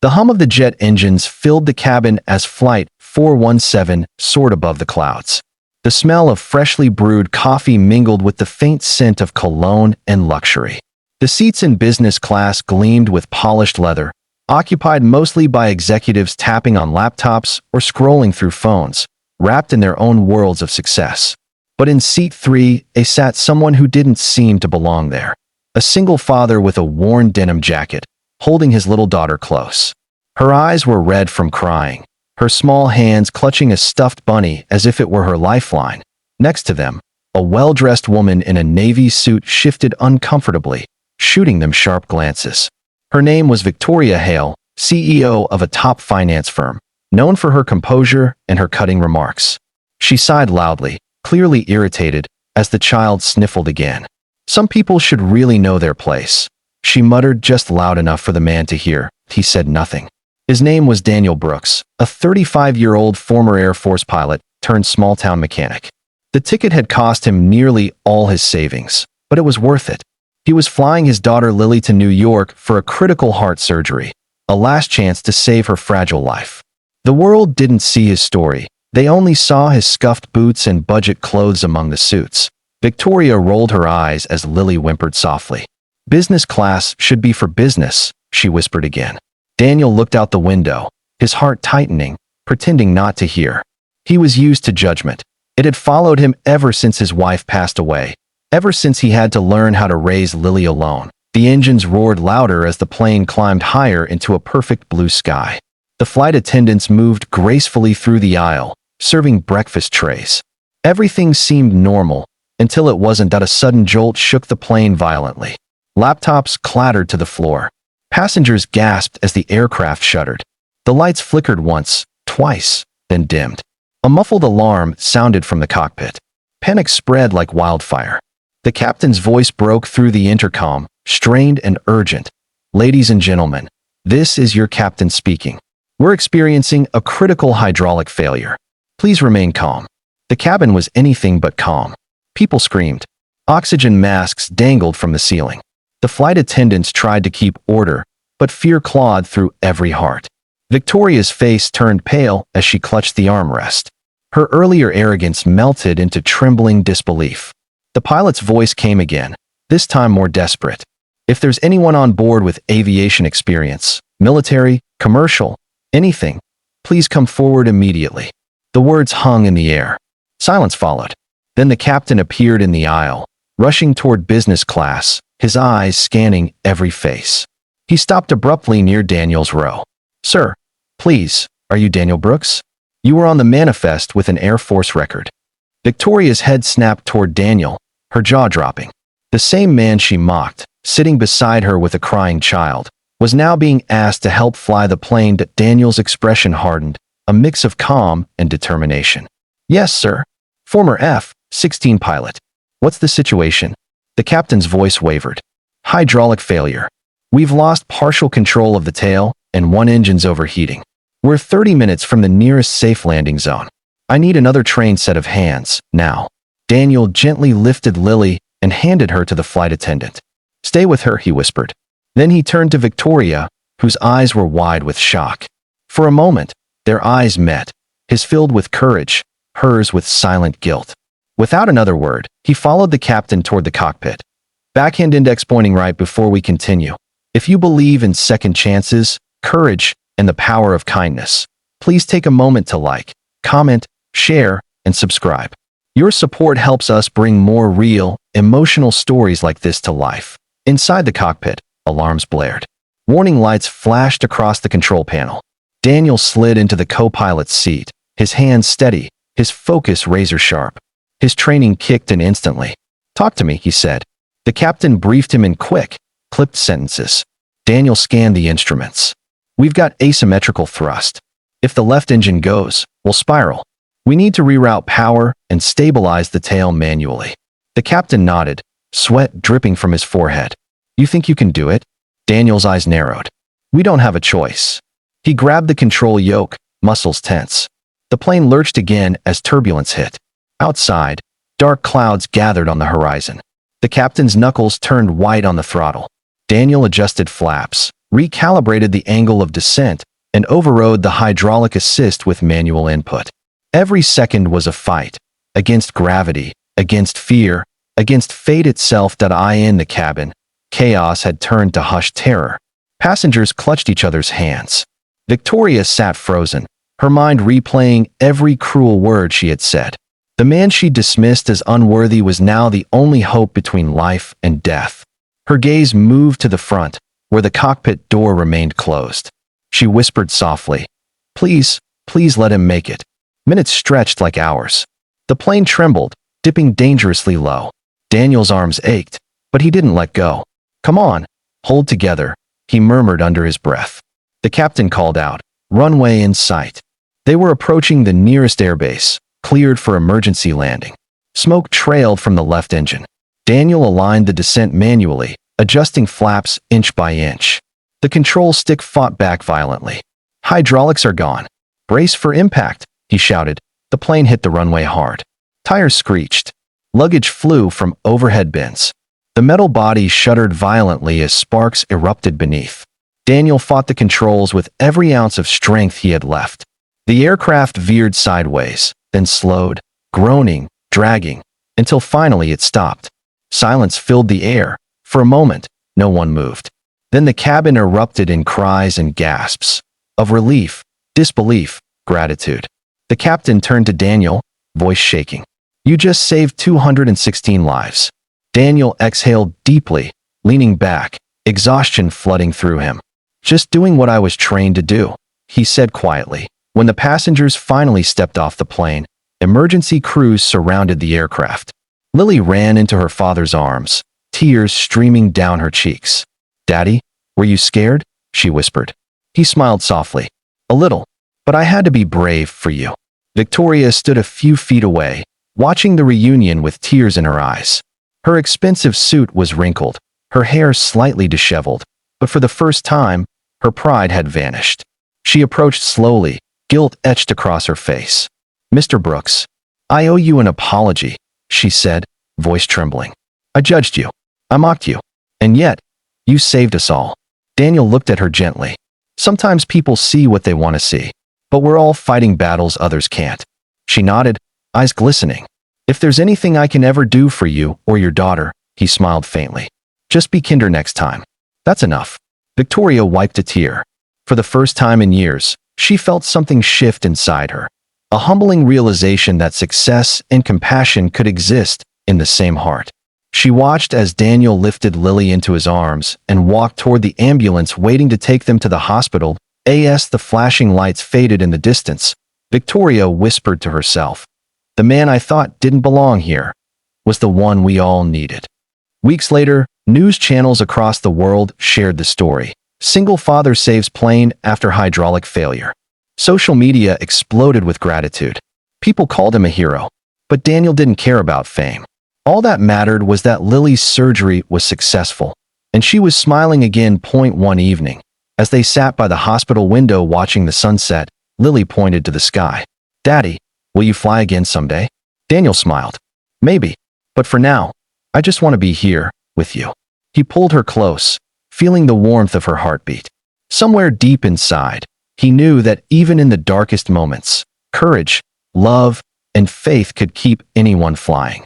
The hum of the jet engines filled the cabin as Flight 417 soared above the clouds. The smell of freshly brewed coffee mingled with the faint scent of cologne and luxury. The seats in business class gleamed with polished leather, occupied mostly by executives tapping on laptops or scrolling through phones, wrapped in their own worlds of success. But in seat 3, sat someone who didn't seem to belong there. A single father with a worn denim jacket, holding his little daughter close. Her eyes were red from crying, her small hands clutching a stuffed bunny as if it were her lifeline. Next to them, a well-dressed woman in a navy suit shifted uncomfortably, shooting them sharp glances. Her name was Victoria Hale, CEO of a top finance firm, known for her composure and her cutting remarks. She sighed loudly, clearly irritated, as the child sniffled again. Some people should really know their place. She muttered just loud enough for the man to hear. He said nothing. His name was Daniel Brooks, a 35-year-old former Air Force pilot turned small-town mechanic. The ticket had cost him nearly all his savings, but it was worth it. He was flying his daughter Lily to New York for a critical heart surgery, a last chance to save her fragile life. The world didn't see his story. They only saw his scuffed boots and budget clothes among the suits. Victoria rolled her eyes as Lily whimpered softly. "Business class should be for business," she whispered again. Daniel looked out the window, his heart tightening, pretending not to hear. He was used to judgment. It had followed him ever since his wife passed away, ever since he had to learn how to raise Lily alone. The engines roared louder as the plane climbed higher into a perfect blue sky. The flight attendants moved gracefully through the aisle, serving breakfast trays. Everything seemed normal, until it wasn't that a sudden jolt shook the plane violently. Laptops clattered to the floor. Passengers gasped as the aircraft shuddered. The lights flickered once, twice, then dimmed. A muffled alarm sounded from the cockpit. Panic spread like wildfire. The captain's voice broke through the intercom, strained and urgent. "Ladies and gentlemen, this is your captain speaking. We're experiencing a critical hydraulic failure. Please remain calm." The cabin was anything but calm. People screamed. Oxygen masks dangled from the ceiling. The flight attendants tried to keep order, but fear clawed through every heart. Victoria's face turned pale as she clutched the armrest. Her earlier arrogance melted into trembling disbelief. The pilot's voice came again, this time more desperate. "If there's anyone on board with aviation experience, military, commercial, anything, please come forward immediately." The words hung in the air. Silence followed. Then the captain appeared in the aisle, rushing toward business class, his eyes scanning every face. He stopped abruptly near Daniel's row. "Sir, please, are you Daniel Brooks? You were on the manifest with an Air Force record." Victoria's head snapped toward Daniel, her jaw dropping. The same man she mocked, sitting beside her with a crying child, was now being asked to help fly the plane. That Daniel's expression hardened, a mix of calm and determination. "Yes, sir. Former F-16 pilot. What's the situation?" The captain's voice wavered. "Hydraulic failure. We've lost partial control of the tail, and one engine's overheating. We're 30 minutes from the nearest safe landing zone. I need another trained set of hands, now." Daniel gently lifted Lily and handed her to the flight attendant. "Stay with her," he whispered. Then he turned to Victoria, whose eyes were wide with shock. For a moment, their eyes met, his filled with courage, hers with silent guilt. Without another word, he followed the captain toward the cockpit. "Backhand index pointing right before we continue. If you believe in second chances, courage, and the power of kindness, please take a moment to like, comment, share, and subscribe. Your support helps us bring more real, emotional stories like this to life." Inside the cockpit, alarms blared. Warning lights flashed across the control panel. Daniel slid into the co-pilot's seat, his hands steady, his focus razor-sharp. His training kicked in instantly. "Talk to me," he said. The captain briefed him in quick, clipped sentences. Daniel scanned the instruments. "We've got asymmetrical thrust. If the left engine goes, we'll spiral. We need to reroute power and stabilize the tail manually." The captain nodded, sweat dripping from his forehead. "You think you can do it?" Daniel's eyes narrowed. "We don't have a choice." He grabbed the control yoke, muscles tense. The plane lurched again as turbulence hit. Outside, dark clouds gathered on the horizon. The captain's knuckles turned white on the throttle. Daniel adjusted flaps, recalibrated the angle of descent, and overrode the hydraulic assist with manual input. Every second was a fight, against gravity, against fear, against fate itself. In the cabin, chaos had turned to hushed terror. Passengers clutched each other's hands. Victoria sat frozen, her mind replaying every cruel word she had said. The man she dismissed as unworthy was now the only hope between life and death. Her gaze moved to the front, where the cockpit door remained closed. She whispered softly, "Please, please let him make it." Minutes stretched like hours. The plane trembled, dipping dangerously low. Daniel's arms ached, but he didn't let go. "Come on, hold together," he murmured under his breath. The captain called out, "Runway in sight." They were approaching the nearest airbase, cleared for emergency landing. Smoke trailed from the left engine. Daniel aligned the descent manually, adjusting flaps inch by inch. The control stick fought back violently. "Hydraulics are gone. Brace for impact," he shouted. The plane hit the runway hard. Tires screeched. Luggage flew from overhead bins. The metal body shuddered violently as sparks erupted beneath. Daniel fought the controls with every ounce of strength he had left. The aircraft veered sideways, then slowed, groaning, dragging, until finally it stopped. Silence filled the air. For a moment, no one moved. Then the cabin erupted in cries and gasps of relief, disbelief, gratitude. The captain turned to Daniel, voice shaking. "You just saved 216 lives." Daniel exhaled deeply, leaning back, exhaustion flooding through him. "Just doing what I was trained to do," he said quietly. When the passengers finally stepped off the plane, emergency crews surrounded the aircraft. Lily ran into her father's arms, tears streaming down her cheeks. "Daddy, were you scared?" she whispered. He smiled softly. "A little, but I had to be brave for you." Victoria stood a few feet away, watching the reunion with tears in her eyes. Her expensive suit was wrinkled, her hair slightly disheveled, but for the first time, her pride had vanished. She approached slowly, guilt etched across her face. "Mr. Brooks, I owe you an apology," she said, voice trembling. "I judged you. I mocked you. And yet, you saved us all." Daniel looked at her gently. "Sometimes people see what they want to see, but we're all fighting battles others can't." She nodded, eyes glistening. "If there's anything I can ever do for you or your daughter," he smiled faintly, "just be kinder next time. That's enough." Victoria wiped a tear. For the first time in years, she felt something shift inside her. A humbling realization that success and compassion could exist in the same heart. She watched as Daniel lifted Lily into his arms and walked toward the ambulance waiting to take them to the hospital. As the flashing lights faded in the distance, Victoria whispered to herself, "The man I thought didn't belong here was the one we all needed." Weeks later, news channels across the world shared the story. Single father saves plane after hydraulic failure. Social media exploded with gratitude. People called him a hero. But Daniel didn't care about fame. All that mattered was that Lily's surgery was successful, and she was smiling again. One evening, as they sat by the hospital window watching the sunset, Lily pointed to the sky. "Daddy, will you fly again someday?" Daniel smiled. "Maybe, but for now, I just want to be here, with you." He pulled her close, feeling the warmth of her heartbeat. Somewhere deep inside, he knew that even in the darkest moments, courage, love, and faith could keep anyone flying.